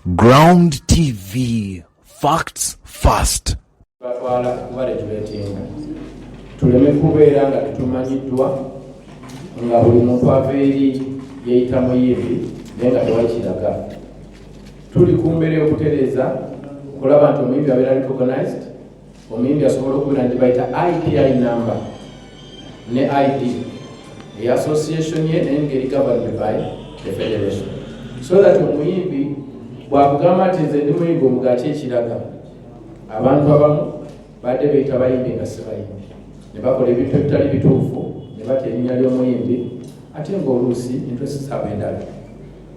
Ground TV, facts fast. Batwala kubalejuletinga tuleme kubeera nga tutumanyiddwa nga buli muntu ava eri yeyita muyimbi naye nga tewakiraga. Tuli ku mbeera y'okutereeza kulaba nti omuyimbi abeera recognized, omuyimbi asobola okubeera nti bayita IPI number ne ID eya association ye naye ngeri governed by the federation, so that omuyimbi bwakugamba nti nze ndi muyimbi omugaati ekiraga. Abantu abamu badde beeyita bayimbi nga si bayimbi, ne bakola ebintu ebitali bituufu, ne batya erinnya ly'omuyimbi ate ng'oluusi interest zaabwe endala.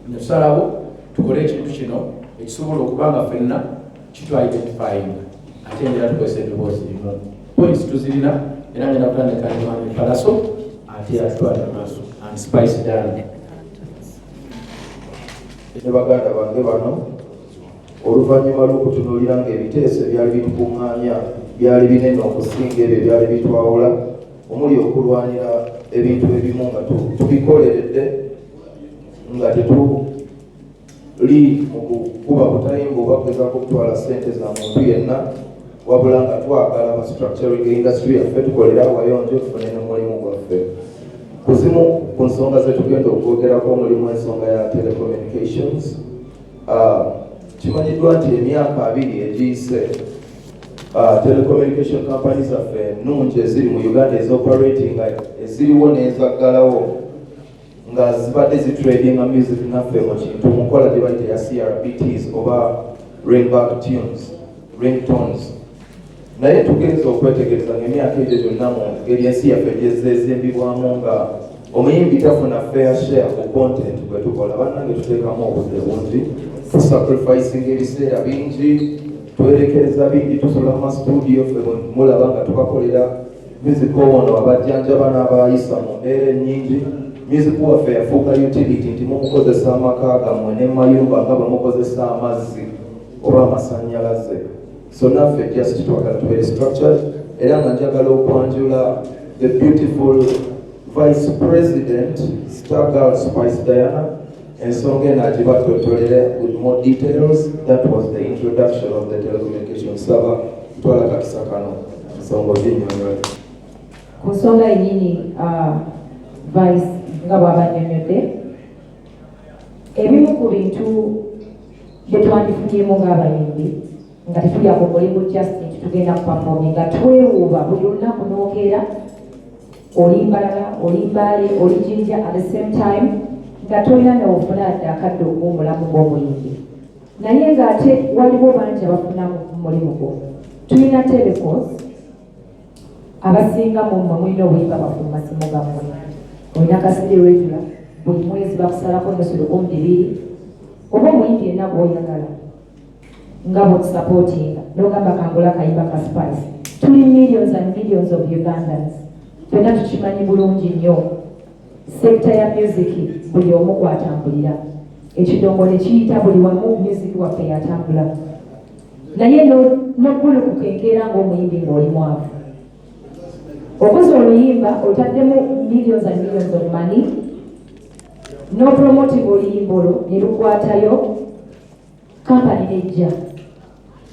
Ne tusalawo tukole ekintu kino ekisobola okuba nga ffenna kitu-identifying ate ngera tukozesa eddoboozi limu. Points tuzirina era ngenda kutandika ne Palaso ate era tutwala maaso and spice down. Ne baganda bange bano oluvannyuma lw'okutunuulira ng'ebiteeso ebyali bitukuŋŋaanya byali binene okusinga ebyo byali bitwawula, omuli okulwanira ebintu ebimu nga tubikoleredde nga tetuli mu kukuba butayimba oba kugezaako okutwala ssente za muntu yenna, wabula nga twagala abastructuring industry yaffe tukolera awayonjo tufune n'omulimu gwaffe. Kuzimu ku nsonga ze tugenda okwogerako omulimu ensonga ya telecommunications. Kimanyiddwa nti emyaka 2 egiyise telecommunication companies zaffe ennungi eziri mu Uganda ezoperating eziriwo n'ezaggalawo nga zibadde zitradinga music naffe mu kintu mu nkola gye bayita ya CRBTs oba ringback tunes, ringtones. Naye tugenza okwetegereza ng'emyaka egyo gyonna mu ngeri ensi yaffe gyezeezimbibwamu nga omuyimbi tafuna fair share ku content bwe tukola. Bannange tuteekamu obudde bungi, tusacrificing ebiseera bingi, twerekereza bingi, tusula mu studio ffe mulaba nga tubakolera music ono abajjanjaba n'abayisa mu mbeera ennyingi. Music waffe yafuuka utility nti mumukozesa amaka gammwe n'emayumba nga bwe mukozesa amazzi oba amasannyalaze. So naffe just twagala tubeere structured, era nga njagala okwanjula the beautiful Vice President Star Girl Spice Diana ensonga eno agibatottolere with more details. That was the introduction of the telecommunication server. Twala kakisa kano nsonga zinnyonnyola ku nsonga yennyini Vice nga bw'abannyonnyodde ebimu ku bintu bye twandifunyemu ng'abayimbi nga tetulya ku mulimu just nti tugenda kupafomi nga twewuuba buli lunaku n'okeera oli mbalala oli mbaale oli jinja at the same time nga tolina neofuna adde akadde ogw'omulamu gw'omuyimbi, naye ng'ate waliwo bangi abafuna mu mulimu gwo. Tulina telekos abasinga mu mmwe mulina obuyimba bafu mu masimu gammwe, olina kasiri regular buli mwezi bakusalako $200 oba omuyimbi yenna gw'oyagala nga bw'otusapootinga n'ogamba kangula akayimba ka Spice. Tuli millions and millions of Ugandans, ffenna tukimanyi bulungi nnyo sekita ya music buli omu gw'atambulira, ekidongo ne kiyita buli wamu music waffe yatambula, naye n'oggulukuka enkeera ng'omuyimbi ng'oli mwavu. Okoze oluyimba otaddemu millions and millions of money, n'opromoting oluyimba olwo ne lukwatayo kampani nejja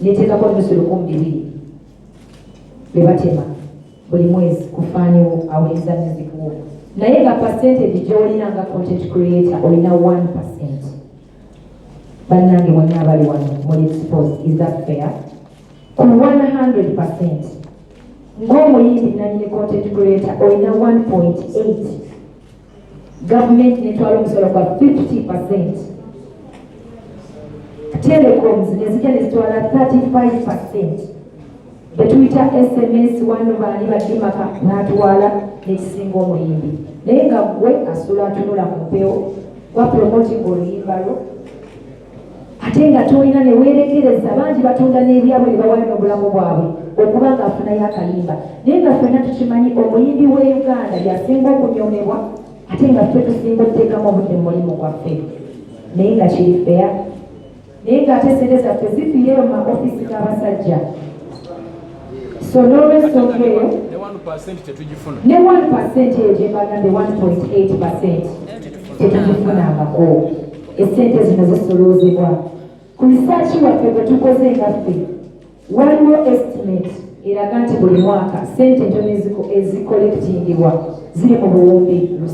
neteekako $200 be batema buli mwezi kufaanyiwo awuliriza music wo, naye nga percentage gy'olina nga content creator olina 1%. Bannange mwenna abali wano muli exposed, is that fair? Ku 100% ng'omuyimbi nanyini content creator olina 1.8, government netwala omusolo gwa 50%, telecoms nezijja nezitwala 35%, betuyita SMS wano baani badimaka n'atwala n'ekisinga omuyimbi. Naye nga gwe asula atunula mu mpewo gwa promoting oluyimba lwo ate nga tolina ne weerekereza. Bangi batunda n'ebyabwe ne bawala n'obulamu bwabwe okuba ng'afunayo akayimba, naye nga ffenna tukimanyi omuyimbi w'e Uganda yasinga okunyomebwa ate nga ffe tusinga okuteekamu obudde mu mulimu gwaffe, naye nga kiri fair. Naye ng'ate sente zaffe zifiireyo mu maofisi g'abasajja. So n'olw'ensonga eyo ne 1% eyo gye mbagambye 1.8% tetugifunangako. Essente zino zisoloozebwa Ku research waffe bwe tukoze ngaffe waliwo estimate eraga nti buli mwaka ssente entono ezikolektingibwa ziri mu buwumbi 7.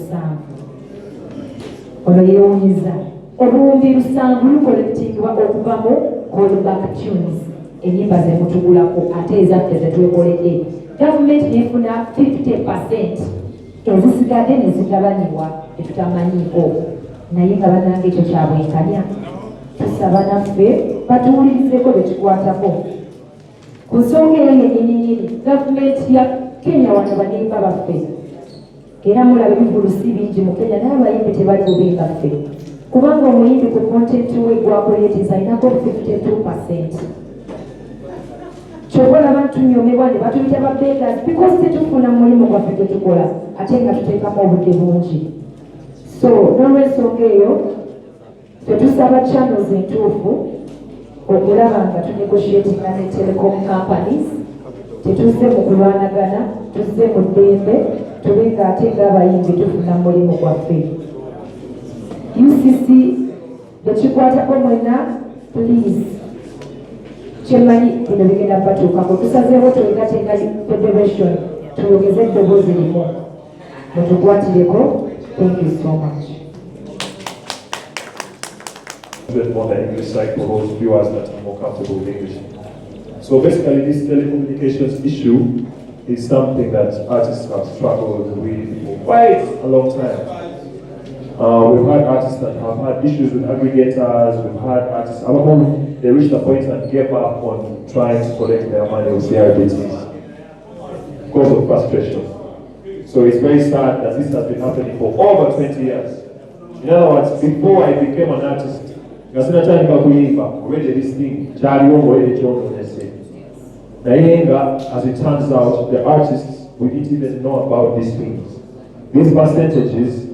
Ono yeewunyiza obuwumbi 7 lukolektingibwa okuva mu callback tunes ennyimba ze mutugulako ate ezaffe zetwekoledde. Gavumenti nefuna 50% ezisigadde ne zigabanyibwa tetutamanyiiko naye nga bannange ekyo kyabwenkanya. Tusaba naffe batuwulirizeko bye tukwatako ku nsonga eyo yennyininyini. Gavumenti ya Kenya wano banimba baffe era mulaba ebivulusi bingi mu Kenya naye abayimbi tebali bubi baffe kubanga omuyimbi ku content we gwakoleetiza alinako 52%. Kyobola abantu nyomebwa ne batuyita ba beggars because tetufuna mulimu gwaffe tetukola ate nga tuteekamu obudde bungi. So n'olw'ensonga eyo tetusaba channels entuufu okulaba nga tunegotiatinga ne telecom companies. Tetuzze mu kulwanagana, tuzze mu ddembe tube ng'ate ng'abayimbi tufuna mulimu gwaffe. UCC bekikwatako mwenna please kyemmanyi bino bigenda batuukako. Tusazeewo twegatenga federation tuyogeze eddoboozi limu mutugwatireko. Thank you so much. A bit more the English side for those viewers that are more comfortable with English. So basically this telecommunications issue is something that artists have struggled with for quite a long time. We've had artists that have had issues with aggregators, we've had artists, they reached a point and gave up on trying to collect their money with CRBTs because of frustration. So it's very sad that this has been happening for over 20 years. In other words, before I became an artist, already this thing, as it turns out, the artists, we didn't even know about these things. These percentages,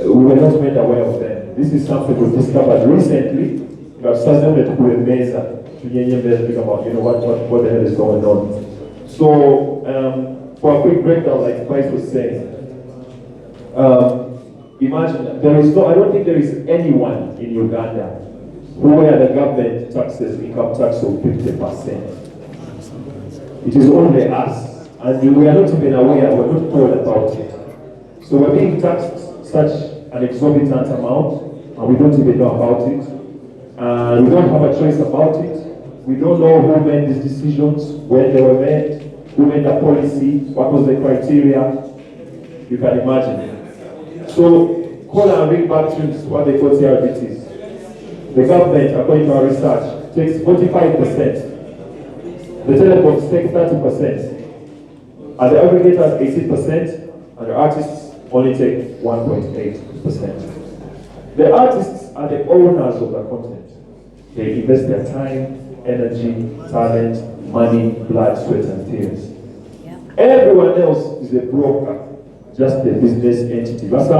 we were not made aware of them. This is something we discovered recently. We have started to put a measure to think about, what the hell is going on. So, for a quick breakdown, like Spice was saying, imagine, I don't think there is anyone in Uganda where the government taxes income tax of 50%. It is only us, and we are not even aware, we're not told about it. So we're being taxed such an exorbitant amount, and we don't even know about it. And we don't have a choice about it. We don't know who made these decisions, when they were made, who made the policy, what was the criteria. You can imagine. So, call and ring back tunes, what they call CRBTs. The government, according to our research, takes 45%. The telecoms take 30%. And the aggregators 18%, and the artists only take 1.8%. The artists are the owners of the content. They invest their time, energy, talent, money, blood, sweat, and tears. Everyone else is a broker, just a business entity. But the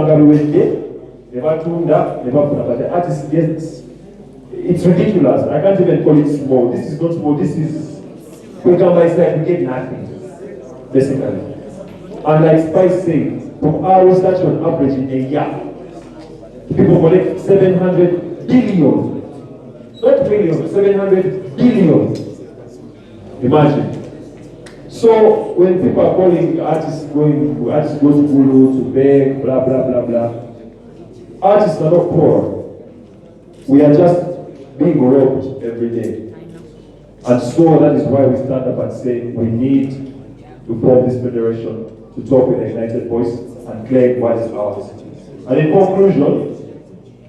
artist gets, it's ridiculous. I can't even call it small. This is not small. This is, we come by side, we get nothing, basically. And like Spice said, from our research on average in a year, people collect 700 billion. Not million, 700 billion. Imagine. So when people are calling artists go to Gulu to beg, blah blah blah blah. Artists are not poor. We are just being robbed every day. And so that is why we stand up and say we need to form this federation to talk with a united voice and claim what is ours. And in conclusion,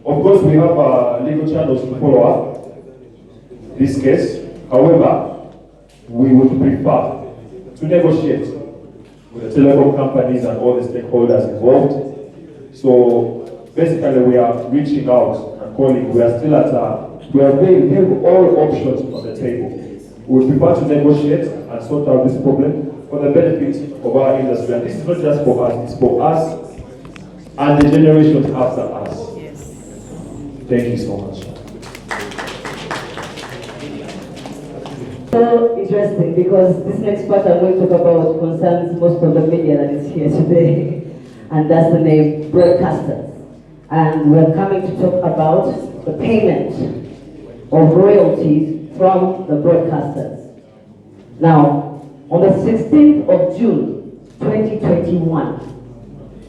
of course we have legal channels to follow up this case. However, we would prefer to negotiate with the telecom companies and all the stakeholders involved. So basically we are reaching out and calling. We are still at we have all options on the table. We would prefer to negotiate and sort out this problem for the benefit of our industry. And this is not just for us, it's for us and the generations after us. Yes. Thank you so much. So interesting, because this next part I'm going to talk about concerns most of the media that is here today, and that's the name broadcasters. And we're coming to talk about the payment of royalties from the broadcasters. Now, on the 16th of June 2021,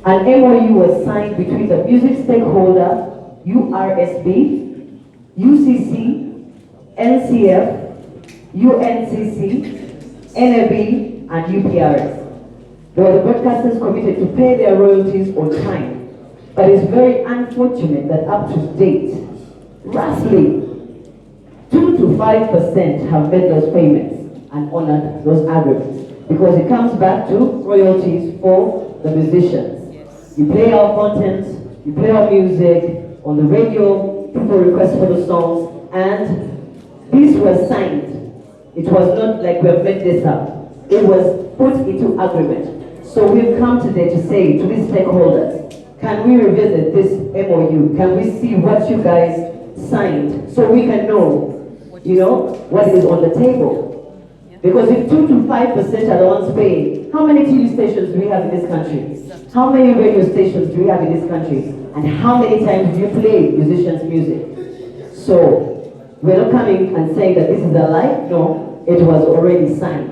an MOU was signed between the music stakeholder URSB, UCC, NCF, UNCC, NAB, and UPRS. They were the broadcasters committed to pay their royalties on time, but it's very unfortunate that up to date, roughly 2 to 5% have made those payments and honored those agreements, because it comes back to royalties for the musicians. You play our content, you play our music on the radio, people request for the songs, and these were signed. It was not like we have made this up. It was put into agreement. So we've come today to say to these stakeholders, can we revisit this MOU? Can we see what you guys signed so we can know, what is on the table? Because if 2 to 5% are the ones paying, how many TV stations do we have in this country? How many radio stations do we have in this country? And how many times do you play musicians' music? So, we're not coming and saying that this is a lie. No, it was already signed.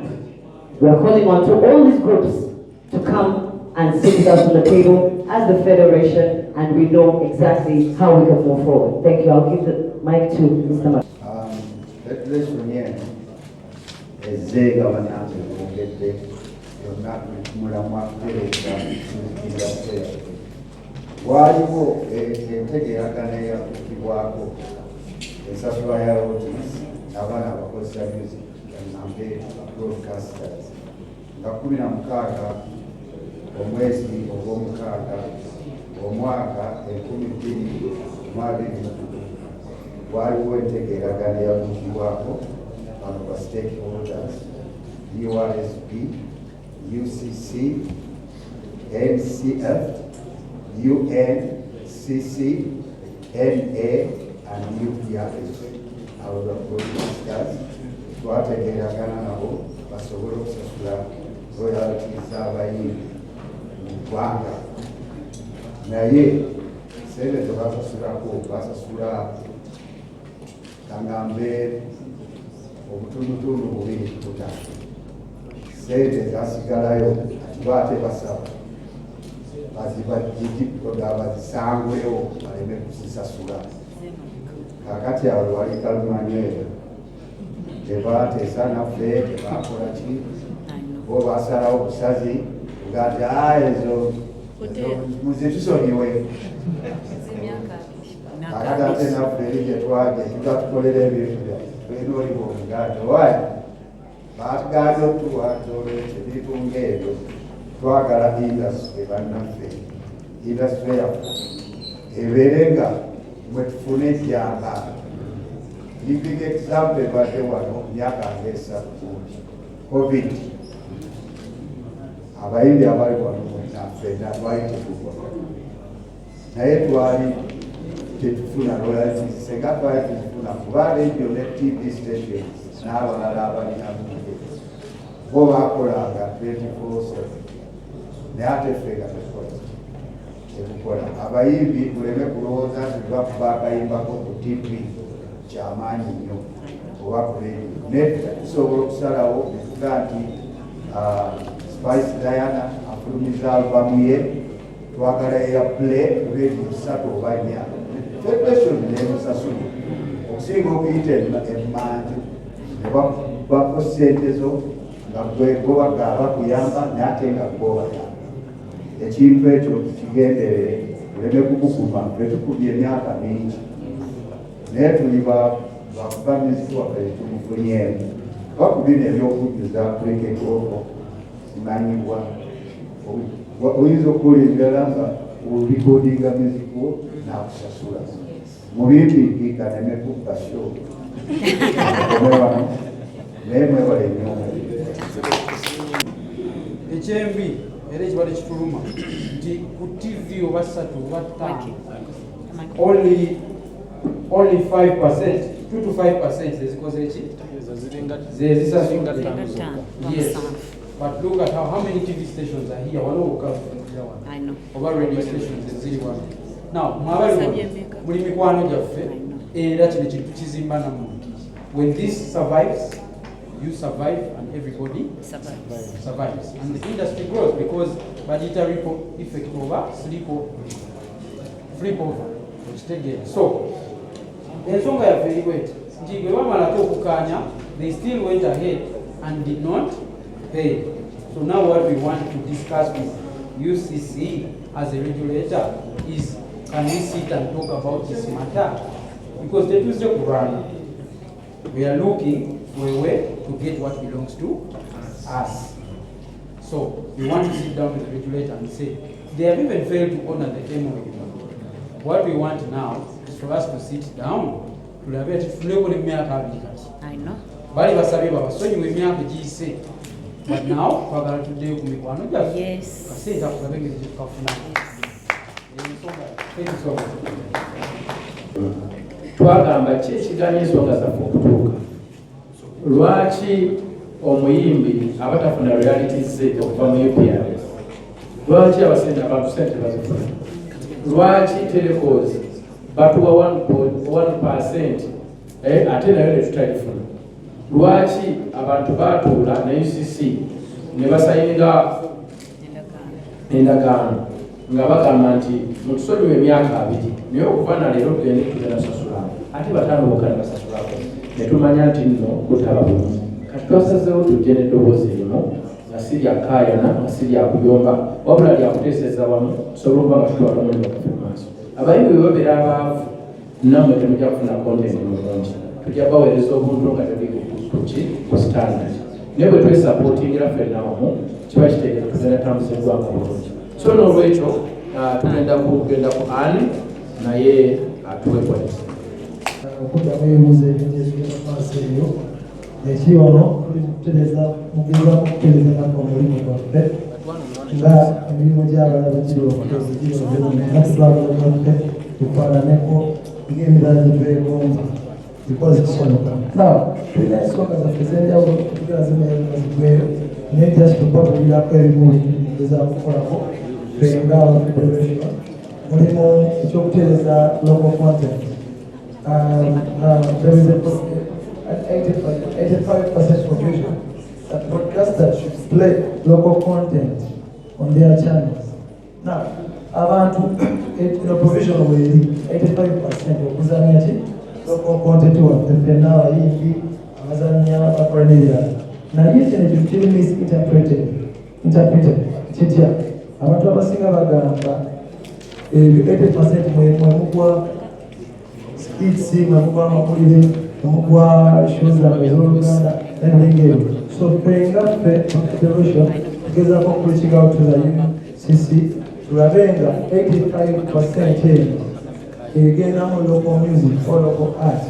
We are calling on to all these groups to come and sit with us on the table as the federation, and we know exactly how we can move forward. Thank you. I'll give the mic to Mr. Mark. Let's begin. Ezega bananze ngedde yonna mulamwa kuleeta industry. Waliwo entegeeragana eyakukibwako ensasula ya royalties abaana abakozesa music nambe broadcasters nga 16 omwezi ogw'omukaaga omwaka 2022 waliwo entegeeragana eyakukibwako of stakeholders, URSB, UCC, NCF, UNCC, NA, and UPRS. Our broadcasters, twategeeragana nabo basobole okusasula royalties z'abayimbi mu ggwanga. Naye sente tebasasulako basasula kangambe obutundutundu 2.5. Sente zasigalayo ati basaba bazisangwewo baleme kuzisasula. Kakati awo wali kalumanyeera tebateesa naffe tebakola ki bo basalawo busazi ngati ezo muzitusonyiwe kakati ate naffe eri gyetwage tutatukolera ebintu byaffe twenooliwo omuganda owaye batugambye otuwatolo ebintu ng'ebyo twagala industry bannaffe industry yaffe ebeere nga mwe tufuna ejjanga living example ebadde wano myaka ng'esatu covid abayimbi abali wano naffe natwali tetuwa naye twali tetufuna royalties senga twali tuzifuna kuba radio ne TV stations n'abalala abalinamuge bo bakolanga 24/7 naye ate ffe nga tetukola abayimbi tuleme kulowooza nti bakuba akayimbako ku TV kyamaanyi nnyo oba ku radio naye tusobola okusalawo netuga nti Spice Diana afulumiza alubamu ye twagala ya play radio 3 oba 4 federation nemusasula okusinga okuyita emmanju ne bako sente zo nga gwegobaga bakuyamba naye ate nga gobayamba ekintu ekyo kigenderere tuleme kukukuma tetukubye emyaka mingi naye tuli bakuba miziki waffe tumufunyeemu bakubina ebyokujjuza kulekekoko simanyibwa oyinza okuwulira nga olikodinga miziko nakusasula mubimbiikika nemekukasho naye mwebale nnyo ekyembi era ekibadde kituluma nti ku TV oba 3 oba 5 only 5%, 2 to 5% zezikoze eki zezisasula. Yes, but look at how many TV stations are here. I know. Over radio stations ziri wano. Now, mwabali muli mikwano gyaffe era kino kintu kizimba nammwe. When this survives, you survive and everybody survives. And the industry grows because budgetary ripple effect over flip over. So, ensonga yaffe eri bweti nti bwe bamalako okukanya, they still went ahead and did not pay. So now what we want to discuss with UCC as a regulator is, can we sit and talk about this matter? Because the Tuesday Quran, we are looking for a way to get what belongs to us. So we want to sit down with the regulator and say, they have even failed to honor the MOU. What we want now is for us to sit down to have it. I know. Bali basabe babasonyiwe emyaka giyise. But now twagala tuddeyo ku mikwano gyaffe. Yes. Kasente akusabe engeri gye tukafuna. Thank you so much. Twagamba ki ekigaanya ensonga zaffe okutuuka? Lwaki omuyimbi abatafuna realities ze okuva mu UPRS? Lwaki abantu sente bazifuna? Lwaki telecoms batuwa 1% ate nayo netutalifuna? Lwaki abantu batuula na UCC ne basayininga endagaano nga bagamba nti mutusonyiwe emyaka 2 naye okuva na leero tugenda sasula ate batano bokka basasulako ne tumanya nti nno butaba bulungi. Kati twasazeewo tujje n'eddoboozi erimu nga si lyakaayana nga si lyakuyomba wabula lyakuteeseza wamu tusobole okuba nga tutwala omulimu gwaffe mu maaso. Abayimbi bwe babeera abaavu nammwe temujja kufuna kontenti mulungi, tujja baweereza obuntu nga tuli ku standard. Naye bwe twesapootingira ffenna wamu kiba kitegeeza tugenda tambuza eggwanga bulungi. So n'olwekyo tugenda ku ani naye atuwe polisi. Okuddamu ebibuuzo ebingi ebigenda maaso eyo ekiwono tuli kutereza mugezaako okuterezako omulimu gwaffe nga emirimu gy'abalala giri okuteezigirozemumaasoagaffe tukwalaneko ng'emirala gye twegomba because kisoboka. Now tulina ensonga zaffe ez'enjawulo tugira zimeezigweyo naye just tupapulirako ebimu gezaako kukolako fenga federation mulimu ekyokutereza local content. There is an 85% provision that broadcasters should play local content on their channels. Now, abantu provision will 85% okuzanya ki local content waffe ffenna abayimbi abazanya bakolanirira naye kino kintu kiri misinterpreted kitya abantu abasinga bagamba 80% mwemugwa skits mwemugwa amawulire mwemugwa shows ez'oluganda n'ebingeebyo. So fengaffe federation tugezaako reaching out to the UCC tulabe nga 85% eyo egendamu local music or local art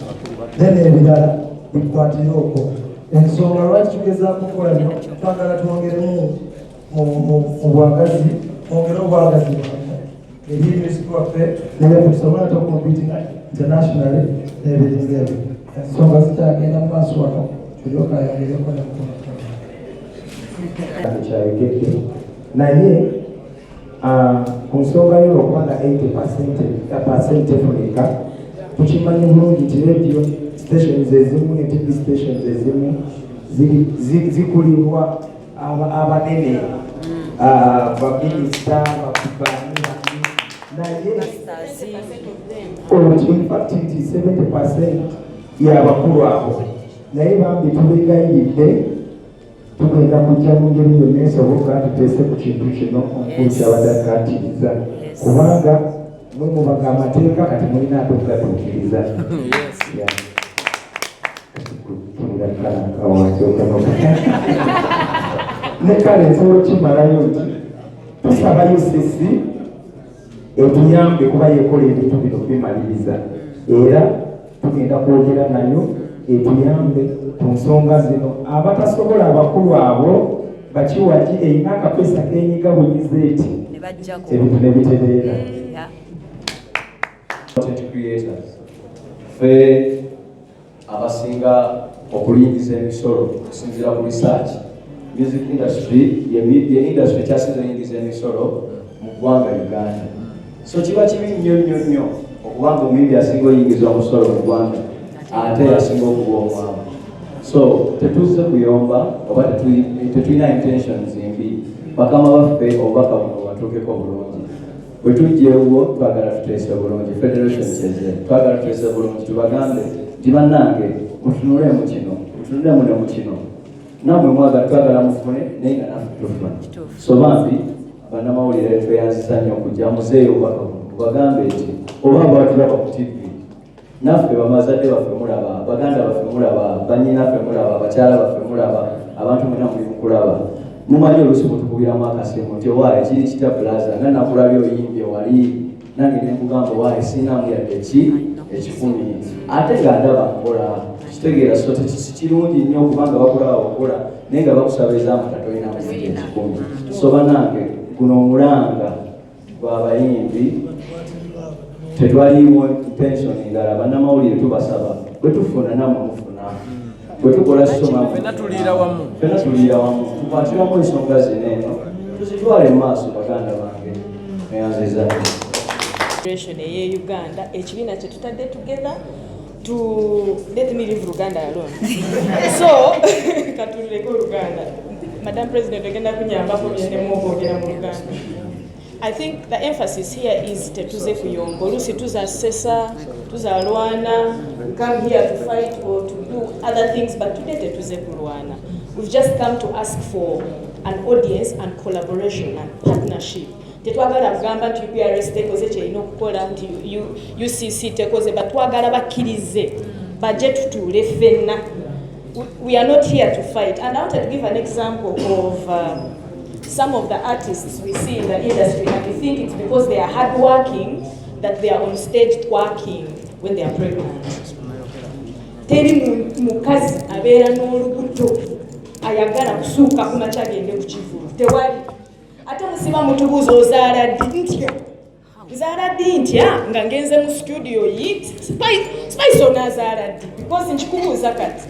then ebirala bikwatire okwo. Ensonga lwaki tugezaako kukola bino twagala twongeremu mu bwagazi mwongere obwagazi eri music waffe naye tusobola tokompitinga internationally n'ebiringa ebyo. Ensonga zikyagenda mu maaso wano tulyoka yongereko kyayogedde naye ku nsonga yo okubanga 80% efuneka tukimanyi bulungi nti radio stations ezimu ne TV stations ezimu zikulibwa abanene baminisita bakubanira naye in fact nti 70% y'abakulu abo naye bambi tubegayidde tugenda kujja mu ngeri yonna esoboka tuteese ku kintu kino omukulu kyabadde akkatiriza kubanga mwe mubaga amateeka kati mulina ate okugatuukiriza. Ne kale nsobola okimalayo nti tusaba UCC etuyambe kuba yekola ebintu bino bimaliriza era tugenda kwogera nayo etuyambe ku nsonga zino. Abatasobola abakulu abo bakiwagi erina akapesa kenyiga bunyize eti ebintu ne bitereera. Content creators ffe abasinga okulingiza emisolo okusinziira ku research music industry ye industry ekyasinze oyingiza emisolo mu ggwanga Uganda. So kiba kibi nnyo okubanga omuyimbi asinga oyingiza omusolo mu ggwanga ate asinga okuba omwami. So tetuze kuyomba oba tetulina intentions mbi, bakama baffe obubaka buno bwatuukeko bulungi. Bwe tujjeewo twagala tuteese bulungi, federation kyeze twagala tuteese bulungi, tubagambe nti bannange mutunulemu kino, mutunulemu ne mu kino, nammwe mwagala twagala mufune naye nga naffe tufuna. So bambi bannamawulire tweyanzisa nnyo okujja muzeeyo obubaka buno, tubagambe nti oba batulaba ku TV naffe bamazadde baffe mulaba, baganda baffe mulaba, bannyinaffe mulaba, abakyala baffe mulaba, abantu mwena muli mukulaba. Mumanyi oluusi mutukubiramu akasimu nti owaaye kiri kitya bulaza nga nakulabye oyimbye wali nange ne nkugamba owaaye siinamu yadde ekikumi ate nga ndaba nkola kitegeera so kirungi nnyo okubanga bakulaba okola naye nga bakusabiriza amata tolinamu yadde ekikumi. So bannange guno omulanga gw'abayimbi tetwaliimu intention ndala. Bannamawulire tubasaba bwe tufuna nammwe mufuna, bwe tukola soma fena tuliira wamu, tukwatiramu ensonga zino eno tuzitwale mu maaso baganda bange neyanziza eye Uganda ekibiina kye tutadde together to let me leave Uganda alone. So katuleko Uganda, Madam President ogenda kunyambako byendemu okwogera mu Uganda. I think the emphasis here is tetuze kuyomba oluusi tuzasesa tuzalwana, we come here to fight or to do other things, but today tetuze kulwana. We've just come to ask for an audience and collaboration and partnership. Tetwagala kugamba nti UPRS tekoze kyerina okukola nti UCC tekoze, but twagala bakkirize baje tutuule ffenna. We are not here to fight. And I wanted to give an example of some of the artists we see in the industry, and we think it's because they are hardworking that they are on stage twerking when they are pregnant. Teri mukazi abeera n'olubuto ayagala kusuuka ku makya agende ku kivulu. Tewali. Ate musiba mutubuuza ozaala ddi ntya? Nzaala ddi ntya nga ngenze mu studio yit Spice onaazaala ddi? Because nkikubuuza kati.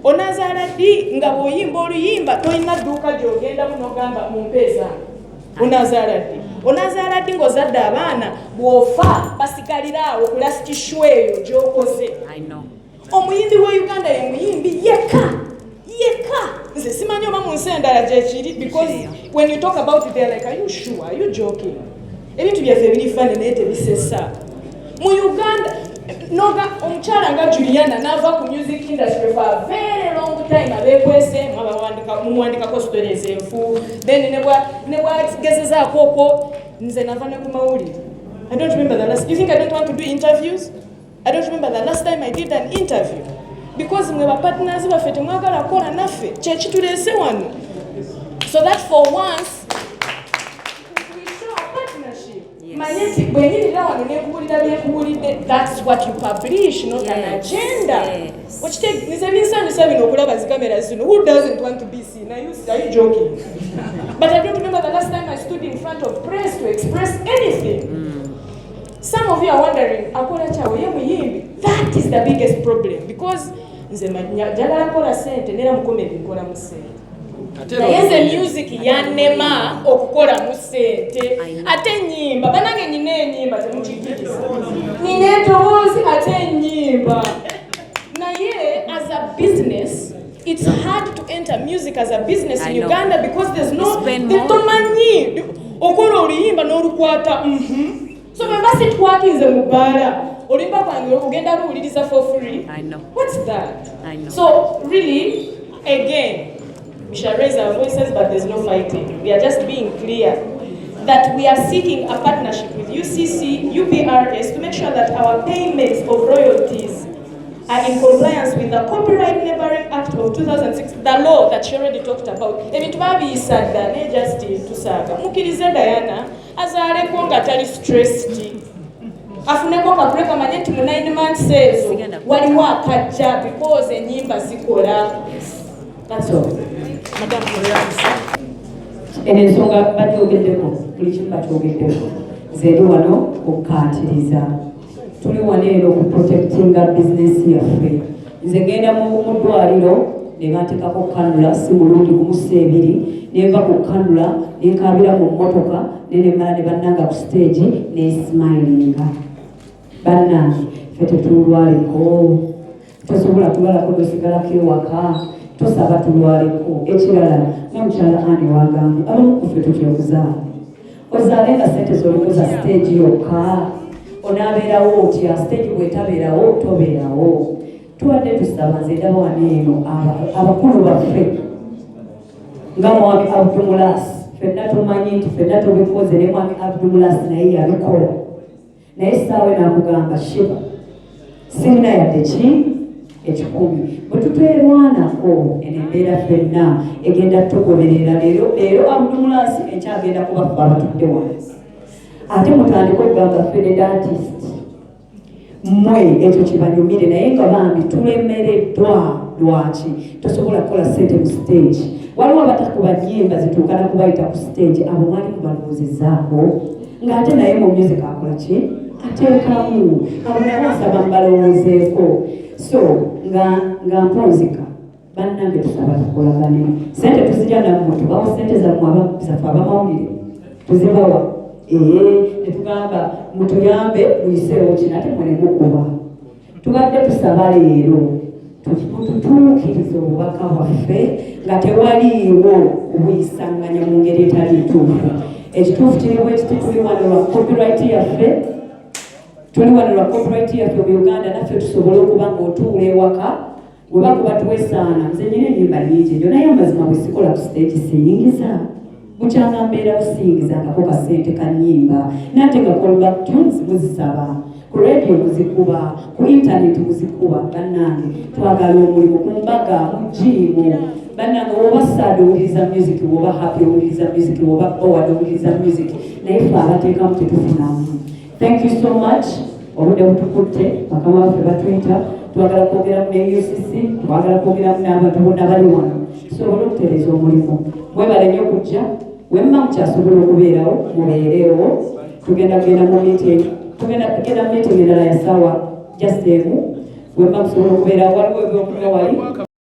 Onazaala ddi nga bw'oyimba oluyimba tolina dduuka gy'ogenda munogamba mu mpeeza. Onazaala ddi? Onazaala ddi ng'ozadde abaana bw'ofa basigalira awo ku lasiti show eyo gy'okoze. Omuyimbi wa Uganda ye muyimbi yekka. Nze simanyi oba mu nsi endala gyekiri, because when you talk about it they're like, are you sure? Are you joking? Ebintu byaffe birifaane naye tebisesa. Mu Uganda noga omukyala nga Juliana n'ava ku music industry for a very long time abeekwese mumuwandikako stories enfu, then ne bwagezezaako okwo nze nava ne ku mawulire. I don't remember the last. You think I don't want to do interviews? I don't remember the last time I did an interview. Because mwe bapartners baffe temwagala kukola naffe kyekituleese wano. So that for once we show a partnership. Manyeti bwenyirira wano nekubulira byekubulidde, that's what you publish, not an agenda. Nize binsanyusa bino okulaba zi kamera zino. Who doesn't want to be seen? Are you joking? But I don't remember the last time I stood in front of press to express anything. Some of you are wondering, akola chawo ye muyimbi. That is the biggest problem, because nze njagala kola sente nera mukomedi nkola mu sente. Naye nze music yannema okukola mu sente. Ate ennyimba banange nyina ennyimba temukikiriza. Nina entoboozi ate ennyimba. Naye as a business, it's hard to enter music as a business in Uganda because there's no tomanyi okola oluyimba n'olukwata. So basi twakinze mu bbaala olimba kwange okugenda luwuliriza for free. What's that? So really, again, we shall raise our voices, but there's no fighting. We are just being clear that we are seeking a partnership with UCC, UPRS to make sure that our payments of royalties are in compliance with the Copyright Labouring Act of 2006, the law that she already talked about. Ebintu babiyisada ne just tusaaga. Mukirize Diana azaaleko nga tali stressed. Afuneko kabreka manye nti mu 9 months ezo waliwo akajja because ennyimba zikola. That's all. Madam ensonga batyogeddeko buli kimu batyogeddeko nze wano okukkaatiriza tuli wano eno okuprotectinga bizinesi yaffe. Nze genda mu ddwaliro ne bantekako kanula si mulungi kumusa ebiri nenva ku kanula nenkabira mu mmotoka nenemala ne bannanga ku stage nesmilinga bannange ffe tetulwaleko tosobola kulwalako dosigalako ewaka tosaba tulwaleko ekirala nomukyala ani wagambye abamu kuffe tutyokuzaala ozaale nga sente zolikoza stage yokka onaabeerawo otya stage bwetabeerawo tobeerawo tubadde tusaba nze ndaba waneeno abakulu baffe nga mwami abdumulas ffenna tumanyi nti ffenna tubikoze ne mwami abdumulas naye yabikola naye saawe nakugamba shiba sirina yadde ki ekikumi bwe tutwerwanako eno embeera ffenna egenda tugoberera leero abdumulas enkyagenda kubaffe abatudde wansi ate mutandika okugamba fene dentist mmwe ekyo kibanyumire naye nga bambi tulemereddwa lwaki tosobola kukola sente mu stage waliwo abatakuba nnyimba zituukana kubayita ku stage abo mwali kubalowoozezaako ng'ate naye mu music akola ki ateekamu abo nabo nsaba mbalowoozeeko so nga mpunzika bannange tusaba tukolagane sente tuzirya nammwe tubawo sente zaffe abamawulire tuzibawa netugamba mutuyambe muyiseewo kino ate mwene mukuba tubadde tusaba leero tutuukirize obubaka bwaffe nga tewaliiwo kubuyisanganya mu ngeri etali ntuufu ekituufu kiriwo ekiti tuli wano lwa copyright yaffe mu uganda naffe tusobole okuba ng'otuula ewaka bwe bakuba tuwesaana nze nyina ennyimba nyingi njo naye amazima bwe sikola ku stage siyingiza bukyanga mbeera busingizangako kasente ka nnyimba nate nga callback tunes muzisaba ku radio muzikuba ku internet muzikuba bannange twagala omulimu ku mbaga mu jiimu bannange woba sad owuliriza music woba happy owuliriza music woba bored owuliriza music naye fe abateekamu tetufunamu thank you so much obudde butukutte bakama baffe batwita twagala kwogeramu ne UCC twagala kwogeramu n'abantu bonna bali wano tusobole okutereeza omulimu mwebale nnyo okujja wemma mukyasobola okubeerawo mubeereewo tugenda mu meeting endala ya ssaawa just emu wemma musobola okubeerawo waliwo ebyokunywa wali